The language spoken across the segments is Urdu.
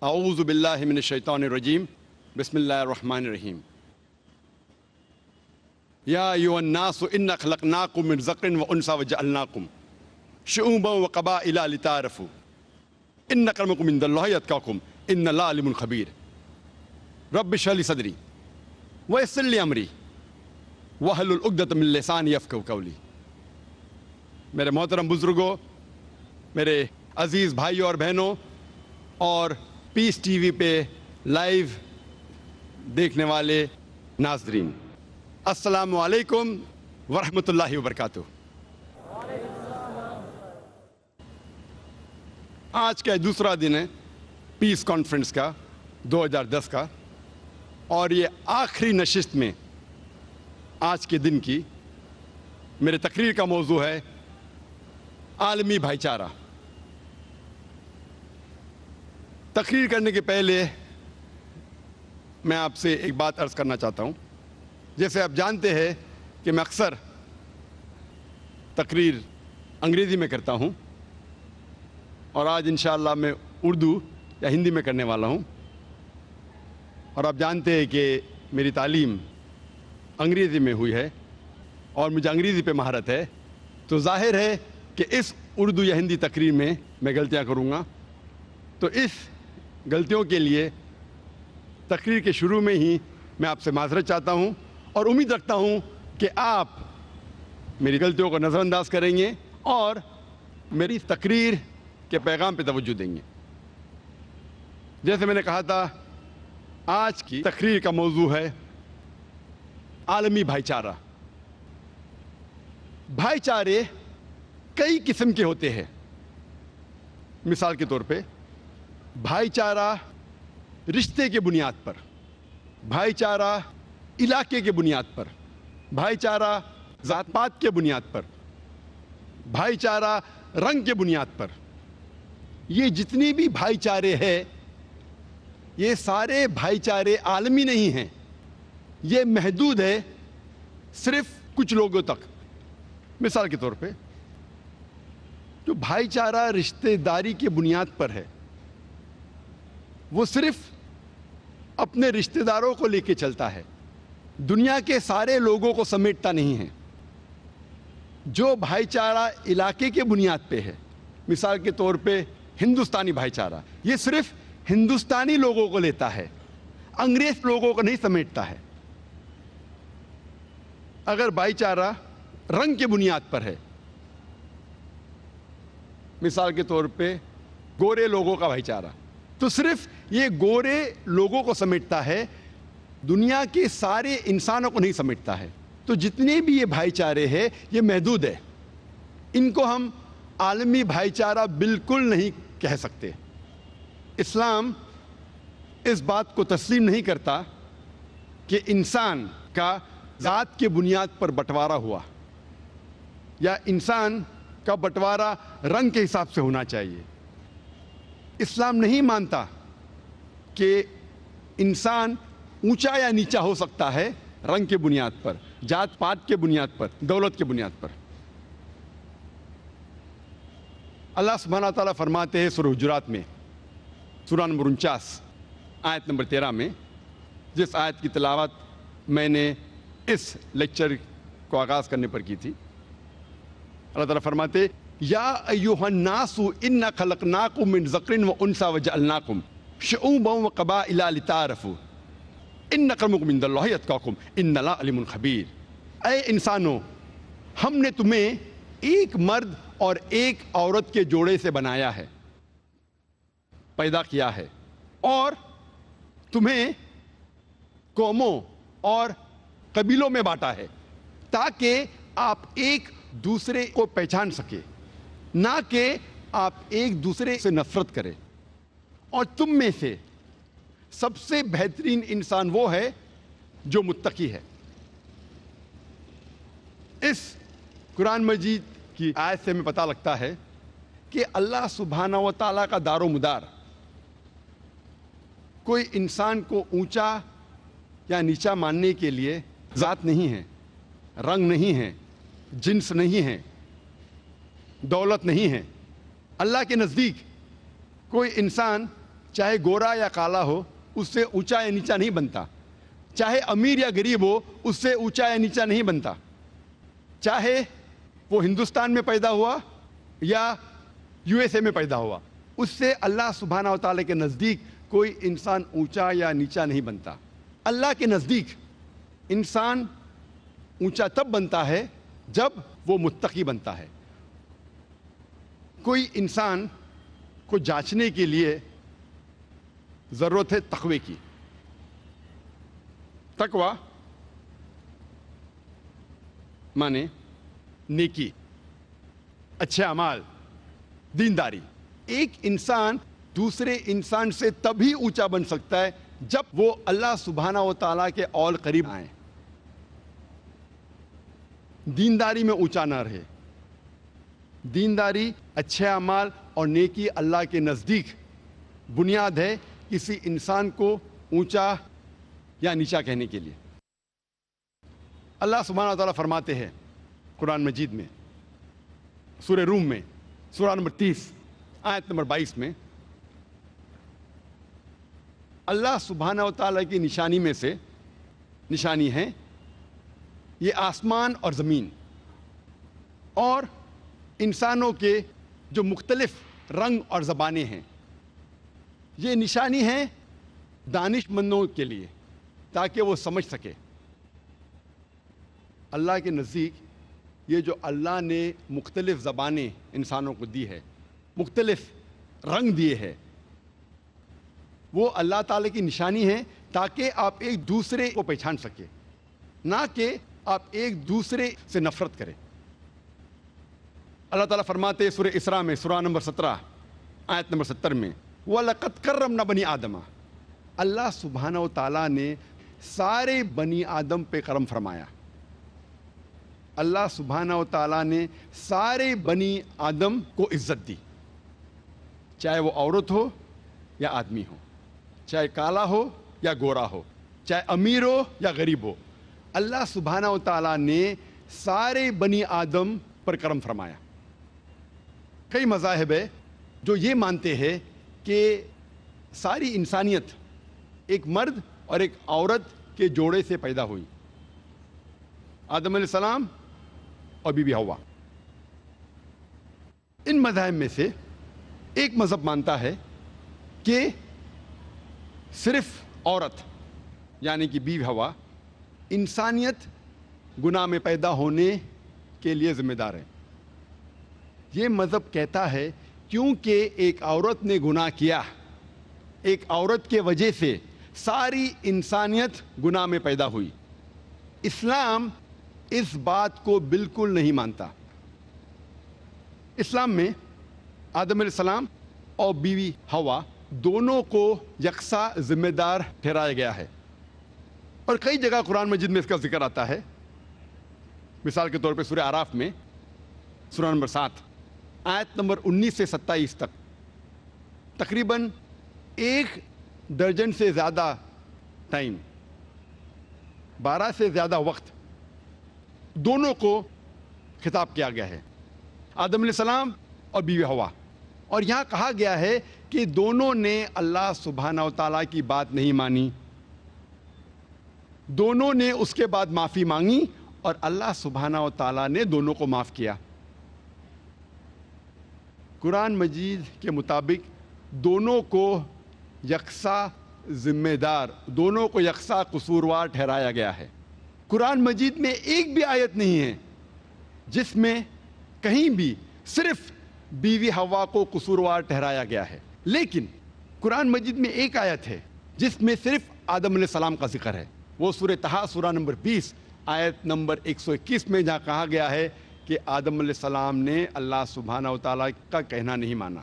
اعوذ باللہ من الشیطان الرجیم بسم اللہ الرحمن الرحیم یا ایھا الناس انا خلقناکم من ذکر وانثی وجعلناکم شعوبا وقبائل لتعارفوا ان اکرمکم عند اللہ اتقاکم ان اللہ علیم خبیر رب اشرح لی صدری ویسر لی امری واحلل عقدۃ من لسانی یفقہوا قولی۔ میرے محترم بزرگوں، میرے عزیز بھائیوں اور بہنوں، اور پیس ٹی وی پہ لائیو دیکھنے والے ناظرین، السلام علیکم ورحمۃ اللہ وبرکاتہ۔ آج کا دوسرا دن ہے پیس کانفرنس کا 2010 کا، اور یہ آخری نشست میں آج کے دن کی میرے تقریر کا موضوع ہے عالمی بھائی چارہ۔ تقریر کرنے کے پہلے میں آپ سے ایک بات عرض کرنا چاہتا ہوں۔ جیسے آپ جانتے ہیں کہ میں اکثر تقریر انگریزی میں کرتا ہوں، اور آج انشاءاللہ میں اردو یا ہندی میں کرنے والا ہوں، اور آپ جانتے ہیں کہ میری تعلیم انگریزی میں ہوئی ہے اور مجھے انگریزی پہ مہارت ہے، تو ظاہر ہے کہ اس اردو یا ہندی تقریر میں غلطیاں کروں گا۔ تو اس غلطیوں کے لیے تقریر کے شروع میں ہی میں آپ سے معذرت چاہتا ہوں، اور امید رکھتا ہوں کہ آپ میری غلطیوں کو نظر انداز کریں گے اور میری تقریر کے پیغام پہ توجہ دیں گے۔ جیسے میں نے کہا تھا، آج کی تقریر کا موضوع ہے عالمی بھائی چارہ۔ بھائی چارے کئی قسم کے ہوتے ہیں۔ مثال کے طور پہ بھائی چارہ رشتے کے بنیاد پر، بھائی چارہ علاقے کے بنیاد پر، بھائی چارہ ذات پات کے بنیاد پر، بھائی چارہ رنگ کے بنیاد پر، یہ جتنی بھی بھائی چارے ہیں، یہ سارے بھائی چارے عالمی نہیں ہیں، یہ محدود ہے صرف کچھ لوگوں تک۔ مثال کے طور پہ جو بھائی چارہ رشتہ داری کی بنیاد پر ہے، وہ صرف اپنے رشتہ داروں کو لے کے چلتا ہے، دنیا کے سارے لوگوں کو سمیٹتا نہیں ہے۔ جو بھائی چارہ علاقے کے بنیاد پہ ہے، مثال کے طور پہ ہندوستانی بھائی چارہ، یہ صرف ہندوستانی لوگوں کو لیتا ہے، انگریز لوگوں کو نہیں سمیٹتا ہے۔ اگر بھائی چارہ رنگ کے بنیاد پر ہے، مثال کے طور پہ گورے لوگوں کا بھائی چارہ، تو صرف یہ گورے لوگوں کو سمیٹتا ہے، دنیا کے سارے انسانوں کو نہیں سمیٹتا ہے۔ تو جتنے بھی یہ بھائی چارے ہیں، یہ محدود ہے، ان کو ہم عالمی بھائی چارہ بالکل نہیں کہہ سکتے۔ اسلام اس بات کو تسلیم نہیں کرتا کہ انسان کا ذات کے بنیاد پر بٹوارا ہوا، یا انسان کا بٹوارا رنگ کے حساب سے ہونا چاہیے۔ اسلام نہیں مانتا کہ انسان اونچا یا نیچا ہو سکتا ہے رنگ کے بنیاد پر، ذات پات کے بنیاد پر، دولت کے بنیاد پر۔ اللہ سبحانہ تعالیٰ فرماتے ہیں سورہ حجرات میں، سورہ نمبر 49 آیت نمبر 13 میں، جس آیت کی تلاوت میں نے اس لیکچر کو آغاز کرنے پر کی تھی۔ اللہ تعالیٰ فرماتے، یا ایھا الناس انا خلقناکم من ذکر وانثی وجعلناکم شعوبا وقبائل لتعارفوا ان اکرمکم عند اللہ اتقاکم ان اللہ علیم خبیر۔ اے انسانوں، ہم نے تمہیں ایک مرد اور ایک عورت کے جوڑے سے بنایا ہے، پیدا کیا ہے، اور تمہیں قوموں اور قبیلوں میں بانٹا ہے، تاکہ آپ ایک دوسرے کو پہچان سکے، نہ کہ آپ ایک دوسرے سے نفرت کریں۔ اور تم میں سے سب سے بہترین انسان وہ ہے جو متقی ہے۔ اس قرآن مجید کی آیت سے ہمیں پتہ لگتا ہے کہ اللہ سبحانہ و تعالیٰ کا دار و مدار کوئی انسان کو اونچا یا نیچا ماننے کے لیے ذات نہیں ہے، رنگ نہیں ہے، جنس نہیں ہے، دولت نہیں ہے۔ اللہ کے نزدیک کوئی انسان چاہے گورا یا کالا ہو اس سے اونچا یا نیچا نہیں بنتا، چاہے امیر یا غریب ہو اس سے اونچا یا نیچا نہیں بنتا، چاہے وہ ہندوستان میں پیدا ہوا یا یو ایس اے میں پیدا ہوا، اس سے اللہ سبحانہ و تعالیٰ کے نزدیک کوئی انسان اونچا یا نیچا نہیں بنتا۔ اللہ کے نزدیک انسان اونچا تب بنتا ہے جب وہ متقی بنتا ہے۔ کوئی انسان کو جانچنے کے لیے ضرورت ہے تقوی کی۔ تقوی مانے نیکی، اچھے اعمال، دینداری۔ ایک انسان دوسرے انسان سے تبھی اونچا بن سکتا ہے جب وہ اللہ سبحانہ و تعالیٰ کے اور قریب آئیں، دینداری میں اونچا نہ رہے۔ دینداری، اچھے اعمال اور نیکی اللہ کے نزدیک بنیاد ہے کسی انسان کو اونچا یا نیچا کہنے کے لیے۔ اللہ سبحانہ و تعالیٰ فرماتے ہیں قرآن مجید میں، سورہ روم میں، سورہ نمبر 30 آیت نمبر 22 میں، اللہ سبحانہ و تعالیٰ کی نشانی میں سے نشانی ہے یہ آسمان اور زمین اور انسانوں کے جو مختلف رنگ اور زبانیں ہیں۔ یہ نشانی ہے دانش مندوں کے لیے تاکہ وہ سمجھ سکے۔ اللہ کے نزدیک یہ جو اللہ نے مختلف زبانیں انسانوں کو دی ہے، مختلف رنگ دیے ہیں، وہ اللہ تعالیٰ کی نشانی ہے تاکہ آپ ایک دوسرے کو پہچان سکے، نہ کہ آپ ایک دوسرے سے نفرت کریں۔ اللہ تعالیٰ فرماتے سورہ اسراء میں، سورہ نمبر 17 آیت نمبر 70 میں، وَلَقَدْ كَرَّمْنَا بَنِي آدَمَ، اللہ سبحانہ و تعالیٰ نے سارے بنی آدم پہ کرم فرمایا۔ اللہ سبحانہ و تعالیٰ نے سارے بنی آدم کو عزت دی، چاہے وہ عورت ہو یا آدمی ہو، چاہے کالا ہو یا گورا ہو، چاہے امیر ہو یا غریب ہو۔ اللہ سبحانہ و تعالیٰ نے سارے بنی آدم پر کرم فرمایا۔ کئی مذاہب ہے جو یہ مانتے ہیں کہ ساری انسانیت ایک مرد اور ایک عورت کے جوڑے سے پیدا ہوئی، آدم علیہ السلام اور بی بی حوا۔ ان مذاہب میں سے ایک مذہب مانتا ہے کہ صرف عورت یعنی کہ بیوی حوا انسانیت گناہ میں پیدا ہونے کے لیے ذمہ دار ہے۔ یہ مذہب کہتا ہے کیونکہ ایک عورت نے گناہ کیا، ایک عورت کے وجہ سے ساری انسانیت گناہ میں پیدا ہوئی۔ اسلام اس بات کو بالکل نہیں مانتا۔ اسلام میں آدم علیہ السلام اور بیوی حوا دونوں کو یکساں ذمہ دار ٹھہرایا گیا ہے، اور کئی جگہ قرآن مجید میں اس کا ذکر آتا ہے۔ مثال کے طور پہ سورہ اعراف میں، سورہ نمبر 7 آیت نمبر 19 سے 27 تک تقریباً 1 درجن سے زیادہ ٹائم، 12 سے زیادہ وقت دونوں کو خطاب کیا گیا ہے، آدم علیہ السلام اور بیوی حوا۔ اور یہاں کہا گیا ہے کہ دونوں نے اللہ سبحانہ و تعالیٰ کی بات نہیں مانی، دونوں نے اس کے بعد معافی مانگی اور اللہ سبحانہ و تعالیٰ نے دونوں کو معاف کیا۔ قرآن مجید کے مطابق دونوں کو یکساں ذمہ دار، دونوں کو یکساں قصوروار ٹھہرایا گیا ہے۔ قرآن مجید میں ایک بھی آیت نہیں ہے جس میں کہیں بھی صرف بیوی حوا کو قصوروار ٹھہرایا گیا ہے، لیکن قرآن مجید میں ایک آیت ہے جس میں صرف آدم علیہ السلام کا ذکر ہے۔ وہ سورہ طٰہٰ سورہ نمبر 20 آیت نمبر 121 میں جہاں کہا گیا ہے کہ آدم علیہ السلام نے اللہ سبحانہ و تعالیٰ کا کہنا نہیں مانا۔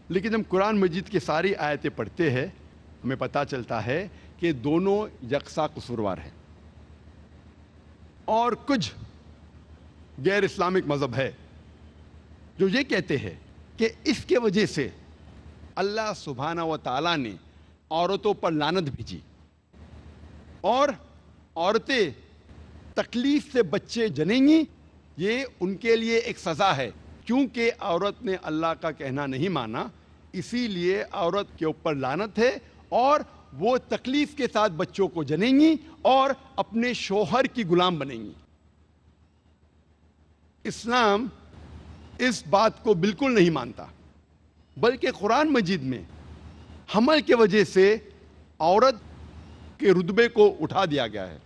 لیکن جب قرآن مجید کی ساری آیتیں پڑھتے ہیں ہمیں پتہ چلتا ہے کہ دونوں یکساں قصوروار ہیں۔ اور کچھ غیر اسلامک مذہب ہے جو یہ کہتے ہیں کہ اس کے وجہ سے اللہ سبحانہ و تعالیٰ نے عورتوں پر لعنت بھیجی، اور عورتیں تکلیف سے بچے جنیں گی، یہ ان کے لیے ایک سزا ہے، کیونکہ عورت نے اللہ کا کہنا نہیں مانا، اسی لیے عورت کے اوپر لعنت ہے اور وہ تکلیف کے ساتھ بچوں کو جنیں گی اور اپنے شوہر کی غلام بنیں گی۔ اسلام اس بات کو بالکل نہیں مانتا، بلکہ قرآن مجید میں حمل کی وجہ سے عورت کے رتبے کو اٹھا دیا گیا ہے۔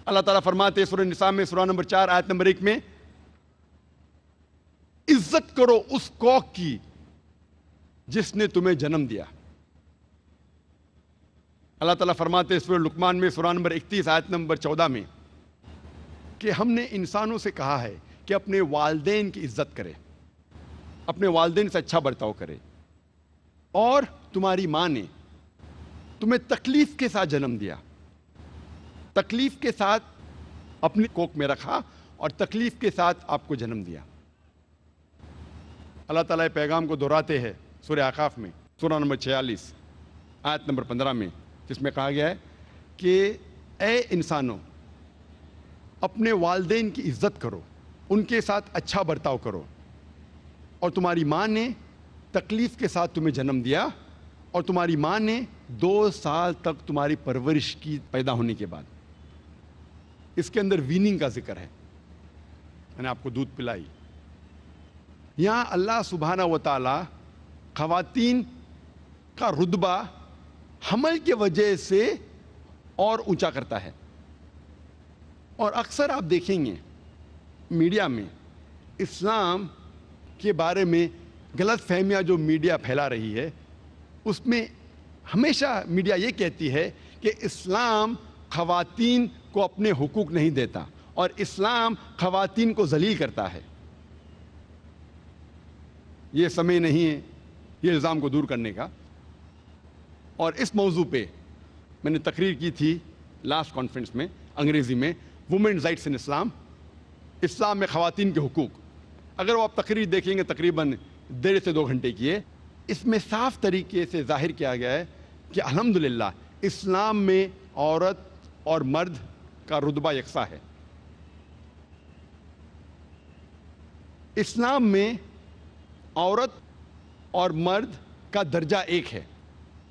اللہ تعالیٰ فرماتے ہیں سورہ نساء میں سورہ نمبر 4 آیت نمبر 1 میں، عزت کرو اس کوکھ کی جس نے تمہیں جنم دیا۔ اللہ تعالیٰ فرماتے ہیں سورہ لقمان میں سورہ نمبر 31 آیت نمبر 14 میں کہ ہم نے انسانوں سے کہا ہے کہ اپنے والدین کی عزت کرے، اپنے والدین سے اچھا برتاؤ کرے، اور تمہاری ماں نے تمہیں تکلیف کے ساتھ جنم دیا، تکلیف کے ساتھ اپنی کوکھ میں رکھا اور تکلیف کے ساتھ آپ کو جنم دیا۔ اللہ تعالیٰ پیغام کو دہراتے ہیں سورہ اعراف میں سورہ نمبر 46 آیت نمبر 15 میں، جس میں کہا گیا ہے کہ اے انسانوں، اپنے والدین کی عزت کرو، ان کے ساتھ اچھا برتاؤ کرو، اور تمہاری ماں نے تکلیف کے ساتھ تمہیں جنم دیا، اور تمہاری ماں نے 2 سال تک تمہاری پرورش کی پیدا ہونے کے بعد۔ اس کے اندر ویننگ کا ذکر ہے، میں نے آپ کو دودھ پلائی۔ یہاں اللہ سبحانہ و تعالی خواتین کا رتبہ حمل کی وجہ سے اور اونچا کرتا ہے۔ اور اکثر آپ دیکھیں گے میڈیا میں اسلام کے بارے میں غلط فہمیاں جو میڈیا پھیلا رہی ہے، اس میں ہمیشہ میڈیا یہ کہتی ہے کہ اسلام خواتین کو اپنے حقوق نہیں دیتا اور اسلام خواتین کو ذلیل کرتا ہے۔ یہ سمے نہیں ہے یہ الزام کو دور کرنے کا، اور اس موضوع پہ میں نے تقریر کی تھی لاسٹ کانفرنس میں انگریزی میں، وومنز رائٹس ان اسلام، اسلام میں خواتین کے حقوق۔ اگر وہ آپ تقریر دیکھیں گے تقریباً 1.5 سے 2 گھنٹے کی ہے، اس میں صاف طریقے سے ظاہر کیا گیا ہے کہ الحمدللہ اسلام میں عورت اور مرد کا رتبہ یکساں ہے۔ اسلام میں عورت اور مرد کا درجہ ایک ہے،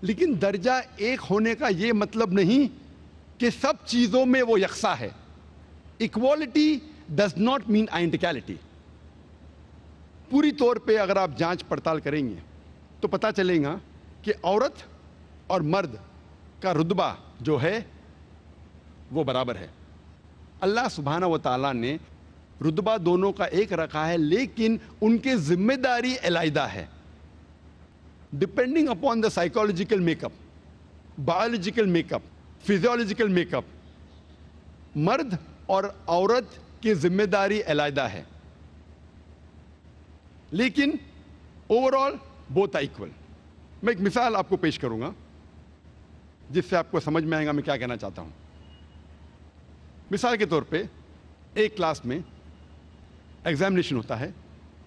لیکن درجہ ایک ہونے کا یہ مطلب نہیں کہ سب چیزوں میں وہ یکساں ہے۔ Equality does not mean identicality. پوری طور پہ اگر آپ جانچ پڑتال کریں گے تو پتہ چلے گا کہ عورت اور مرد کا رتبہ جو ہے وہ برابر ہے۔ اللہ سبحانہ و تعالیٰ نے رتبہ دونوں کا ایک رکھا ہے، لیکن ان کے ذمہ داری علیحدہ ہے، ڈپینڈنگ اپون دا سائیکولوجیکل میک اپ، بایولوجیکل میک اپ، فزیولوجیکل میک اپ۔ مرد اور عورت کی ذمہ داری علیحدہ ہے، لیکن اوور آل بوتھ ایکول۔ میں ایک مثال آپ کو پیش کروں گا جس سے آپ کو سمجھ میں آئے گا میں کیا کہنا چاہتا ہوں۔ مثال کے طور پہ ایک کلاس میں ایگزامینیشن ہوتا ہے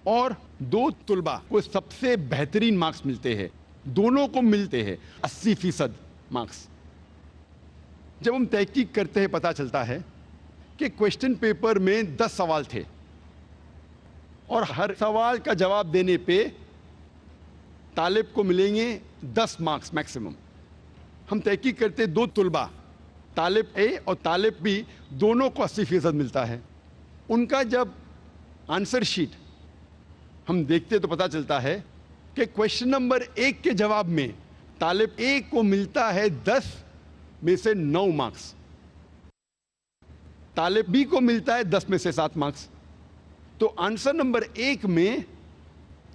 اور 2 طلباء کو سب سے بہترین مارکس ملتے ہیں، دونوں کو ملتے ہیں 80% مارکس۔ جب ہم تحقیق کرتے ہیں پتہ چلتا ہے کہ کویشچن پیپر میں 10 سوال تھے اور ہر سوال کا جواب دینے پہ طالب کو ملیں گے 10 مارکس میکسیمم۔ ہم تحقیق کرتے 2 طلباء، طالب اے اور طالب بی، دونوں کو 80% ملتا ہے۔ ان کا جب آنسر شیٹ ہم دیکھتے تو پتہ چلتا ہے کہ کویشچن نمبر 1 کے جواب میں طالب اے کو ملتا ہے 10 میں سے 9 مارکس، طالب بی کو ملتا ہے 10 میں سے 7 مارکس۔ تو آنسر نمبر 1 میں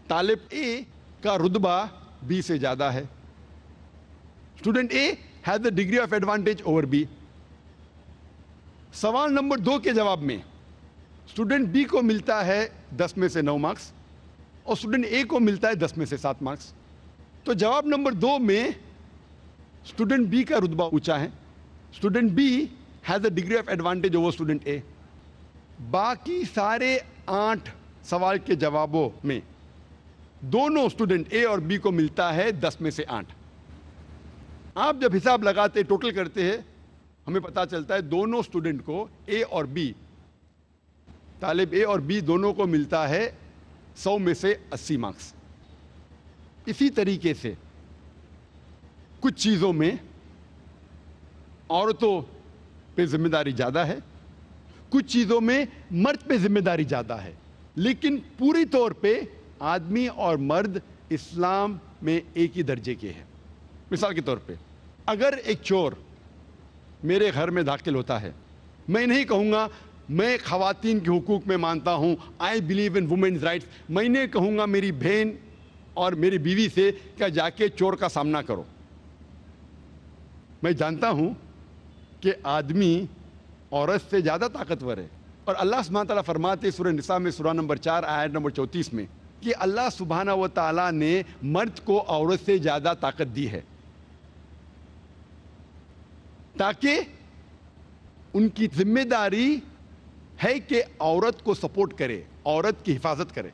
طالب اے کا رتبہ بی سے زیادہ ہے۔ Student A has a degree of advantage over B. سوال نمبر 2 کے جواب میں اسٹوڈنٹ بی کو ملتا ہے 10 میں سے 9 مارکس اور اسٹوڈنٹ اے کو ملتا ہے 10 میں سے 7 مارکس۔ تو جواب نمبر 2 میں اسٹوڈنٹ بی کا رتبہ اونچا ہے، student B has a degree of advantage over student A. باقی سارے 8 سوال کے جوابوں میں دونوں اسٹوڈنٹ اے اور بی کو ملتا ہے 10 میں سے 8۔ آپ جب حساب لگاتے ٹوٹل کرتے ہیں ہمیں پتہ چلتا ہے دونوں اسٹوڈنٹ کو اے اور بی، طالب اے اور بی دونوں کو ملتا ہے 100 میں سے 80 مارکس۔ اسی طریقے سے کچھ چیزوں میں عورتوں پہ ذمہ داری زیادہ ہے، کچھ چیزوں میں مرد پہ ذمہ داری زیادہ ہے، لیکن پوری طور پہ آدمی اور مرد اسلام میں ایک ہی درجے کے ہیں۔ مثال کے طور پہ اگر ایک چور میرے گھر میں داخل ہوتا ہے، میں نہیں کہوں گا میں خواتین کے حقوق میں مانتا ہوں، I believe in women's rights, میں نہیں کہوں گا میری بہن اور میری بیوی سے کہ جا کے چور کا سامنا کرو۔ میں جانتا ہوں کہ آدمی عورت سے زیادہ طاقتور ہے، اور اللہ سبحانہ تعالیٰ فرماتے سورہ نساء میں سورہ نمبر 4 آیت نمبر 34 میں کہ اللہ سبحانہ و تعالیٰ نے مرد کو عورت سے زیادہ طاقت دی ہے تاکہ ان کی ذمہ داری ہے کہ عورت کو سپورٹ کرے، عورت کی حفاظت کرے۔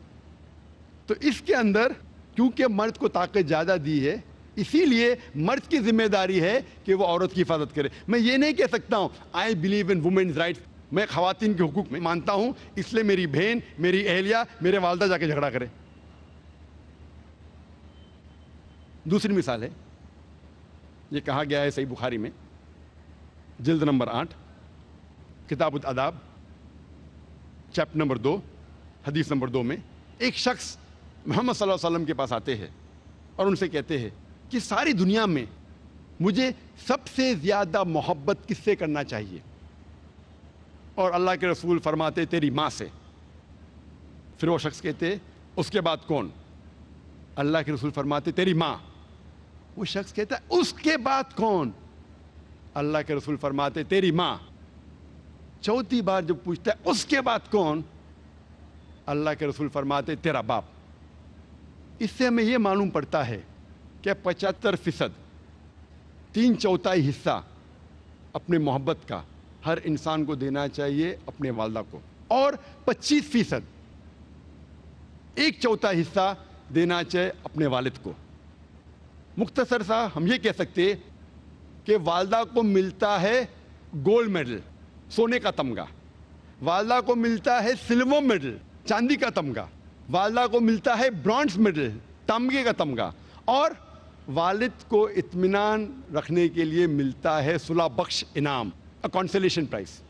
تو اس کے اندر کیونکہ مرد کو طاقت زیادہ دی ہے، اسی لیے مرد کی ذمہ داری ہے کہ وہ عورت کی حفاظت کرے۔ میں یہ نہیں کہہ سکتا ہوں I believe in women's rights, میں خواتین کے حقوق میں مانتا ہوں اس لیے میری بہن، میری اہلیہ، میرے والدہ جا کے جھگڑا کرے۔ دوسری مثال ہے، یہ کہا گیا ہے صحیح بخاری میں جلد نمبر 8 کتاب الاداب چیپٹر نمبر 2 حدیث نمبر 2 میں ایک شخص محمد صلی اللہ علیہ وسلم کے پاس آتے ہیں اور ان سے کہتے ہیں کہ ساری دنیا میں مجھے سب سے زیادہ محبت کس سے کرنا چاہیے؟ اور اللہ کے رسول فرماتے تیری ماں سے۔ پھر وہ شخص کہتے اس کے بعد کون؟ اللہ کے رسول فرماتے تیری ماں۔ وہ شخص کہتا ہے اس کے بعد کون؟ اللہ کے رسول فرماتے تیری ماں۔ چوتھی بار جب پوچھتا ہے اس کے بعد کون؟ اللہ کے رسول فرماتے تیرا باپ۔ اس سے ہمیں یہ معلوم پڑتا ہے کہ 75% 3/4 حصہ اپنے محبت کا ہر انسان کو دینا چاہیے اپنے والدہ کو، اور 25% 1/4 حصہ دینا چاہیے اپنے والد کو۔ مختصر سا ہم یہ کہہ سکتے کہ والدہ کو ملتا ہے گولڈ میڈل، سونے کا تمغہ، والدہ کو ملتا ہے سلور میڈل، چاندی کا تمغہ، والدہ کو ملتا ہے برونز میڈل، تمغے کا تمغہ، اور والد کو اطمینان رکھنے کے لیے ملتا ہے صلح بخش انعام، کنسولیشن پرائز۔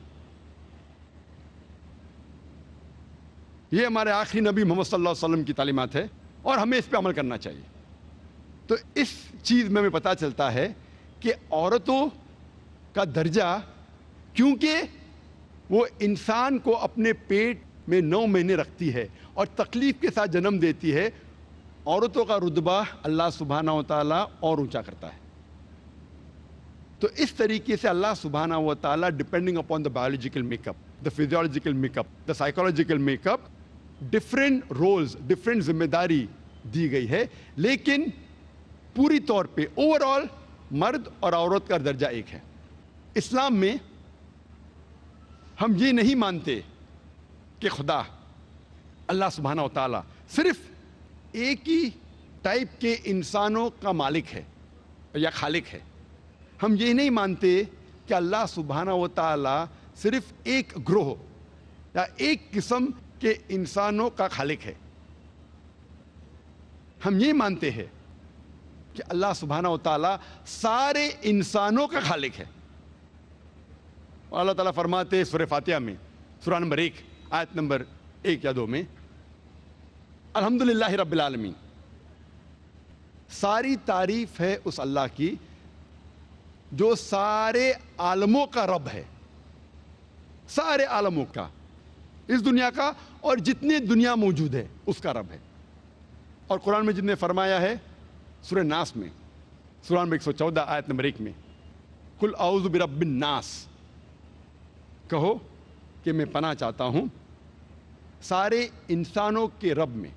یہ ہمارے آخری نبی محمد صلی اللہ علیہ وسلم کی تعلیمات ہے اور ہمیں اس پہ عمل کرنا چاہیے۔ تو اس چیز میں ہمیں پتہ چلتا ہے کہ عورتوں کا درجہ، کیونکہ وہ انسان کو اپنے پیٹ میں 9 مہینے رکھتی ہے اور تکلیف کے ساتھ جنم دیتی ہے، عورتوں کا رتبہ اللہ سبحانہ و تعالیٰ اور اونچا کرتا ہے۔ تو اس طریقے سے اللہ سبحانہ و تعالیٰ depending upon the biological make up, the physiological make up, the psychological make up, different roles, different ذمہ داری دی گئی ہے، لیکن پوری طور پہ اوور آل مرد اور عورت کا درجہ ایک ہے۔ اسلام میں ہم یہ نہیں مانتے کہ خدا اللہ سبحانہ و تعالیٰ صرف ایک ہی ٹائپ کے انسانوں کا مالک ہے یا خالق ہے۔ ہم یہ نہیں مانتے کہ اللہ سبحانہ و تعالیٰ صرف ایک گروہ یا ایک قسم کے انسانوں کا خالق ہے۔ ہم یہ مانتے ہیں کہ اللہ سبحانہ و تعالیٰ سارے انسانوں کا خالق ہے۔ اور اللہ تعالیٰ فرماتے سورہ فاتحہ میں سورہ نمبر 1 آیت نمبر 1 یا 2 میں الحمدللہ رب العالمین، ساری تعریف ہے اس اللہ کی جو سارے عالموں کا رب ہے، سارے عالموں کا، اس دنیا کا اور جتنی دنیا موجود ہے اس کا رب ہے۔ اور قرآن میں جن نے فرمایا ہے سورہ ناس میں سورہ نمبر 114 آیت نمبر 1 میں قل اعوذ برب الناس، کہو کہ میں پناہ چاہتا ہوں سارے انسانوں کے رب میں۔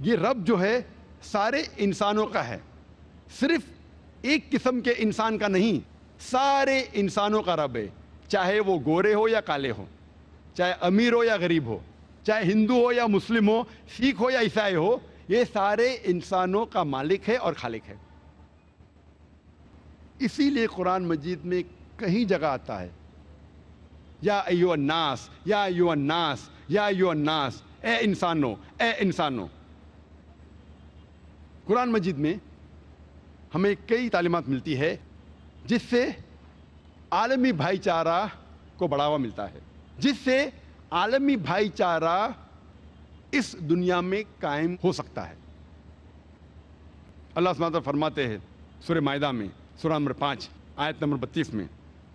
یہ رب جو ہے سارے انسانوں کا ہے، صرف ایک قسم کے انسان کا نہیں، سارے انسانوں کا رب ہے، چاہے وہ گورے ہو یا کالے ہو، چاہے امیر ہو یا غریب ہو، چاہے ہندو ہو یا مسلم ہو، سکھ ہو یا عیسائی ہو، یہ سارے انسانوں کا مالک ہے اور خالق ہے۔ اسی لیے قرآن مجید میں کہیں جگہ آتا ہے یا ایھا الناس، یا ایھا الناس، یا ایھا الناس، اے انسانوں، اے انسانوں۔ قرآن مجید میں ہمیں کئی تعلیمات ملتی ہے جس سے عالمی بھائی چارہ کو بڑھاوا ملتا ہے، جس سے عالمی بھائی چارہ اس دنیا میں قائم ہو سکتا ہے۔ اللہ سبحانہ وتعالیٰ فرماتے ہیں سورہ مائدہ میں، سورہ نمبر 5 آیت نمبر 32 میں،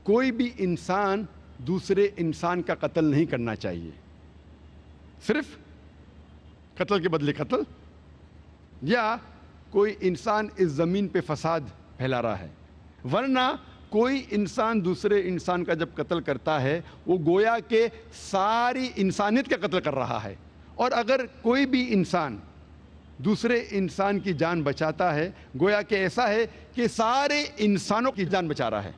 کوئی بھی انسان دوسرے انسان کا قتل نہیں کرنا چاہیے، صرف قتل کے بدلے قتل، یا کوئی انسان اس زمین پہ فساد پھیلا رہا ہے، ورنہ کوئی انسان دوسرے انسان کا جب قتل کرتا ہے وہ گویا کہ ساری انسانیت کا قتل کر رہا ہے، اور اگر کوئی بھی انسان دوسرے انسان کی جان بچاتا ہے گویا کہ ایسا ہے کہ سارے انسانوں کی جان بچا رہا ہے۔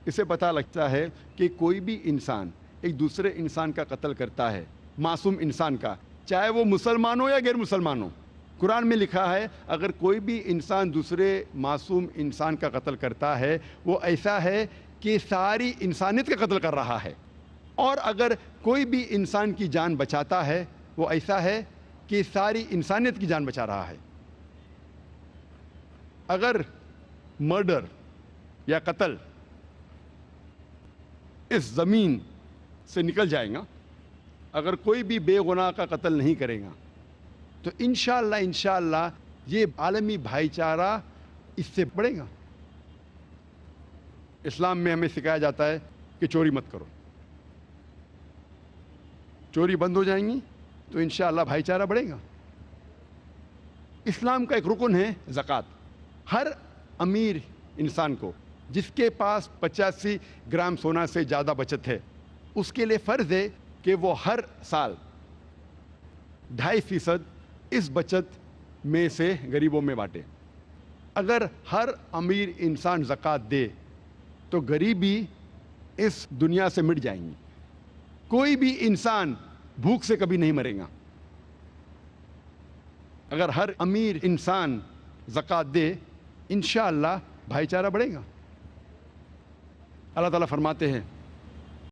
اسے پتہ لگتا ہے کہ کوئی بھی انسان ایک دوسرے انسان کا قتل کرتا ہے، معصوم انسان کا، چاہے وہ مسلمان ہو یا غیر مسلمان ہو۔ قرآن میں لکھا ہے اگر کوئی بھی انسان دوسرے معصوم انسان کا قتل کرتا ہے وہ ایسا ہے کہ ساری انسانیت کا قتل کر رہا ہے، اور اگر کوئی بھی انسان کی جان بچاتا ہے وہ ایسا ہے کہ ساری انسانیت کی جان بچا رہا ہے۔ اگر مرڈر یا قتل اس زمین سے نکل جائے گا، اگر کوئی بھی بے گناہ کا قتل نہیں کرے گا، تو انشاءاللہ یہ عالمی بھائی چارہ اس سے بڑھے گا۔ اسلام میں ہمیں سکھایا جاتا ہے کہ چوری مت کرو، چوری بند ہو جائیں گی تو انشاءاللہ بھائی چارہ بڑھے گا۔ اسلام کا ایک رکن ہے زکوٰۃ۔ ہر امیر انسان کو جس کے پاس 85 گرام سونا سے زیادہ بچت ہے اس کے لیے فرض ہے کہ وہ ہر سال 2.5% اس بچت میں سے غریبوں میں بانٹے۔ اگر ہر امیر انسان زکوٰۃ دے تو غریبی اس دنیا سے مٹ جائیں گی، کوئی بھی انسان بھوک سے کبھی نہیں مرے گا۔ اگر ہر امیر انسان زکوٰۃ دے انشاءاللہ بھائی چارہ بڑھے گا۔ اللہ تعالیٰ فرماتے ہیں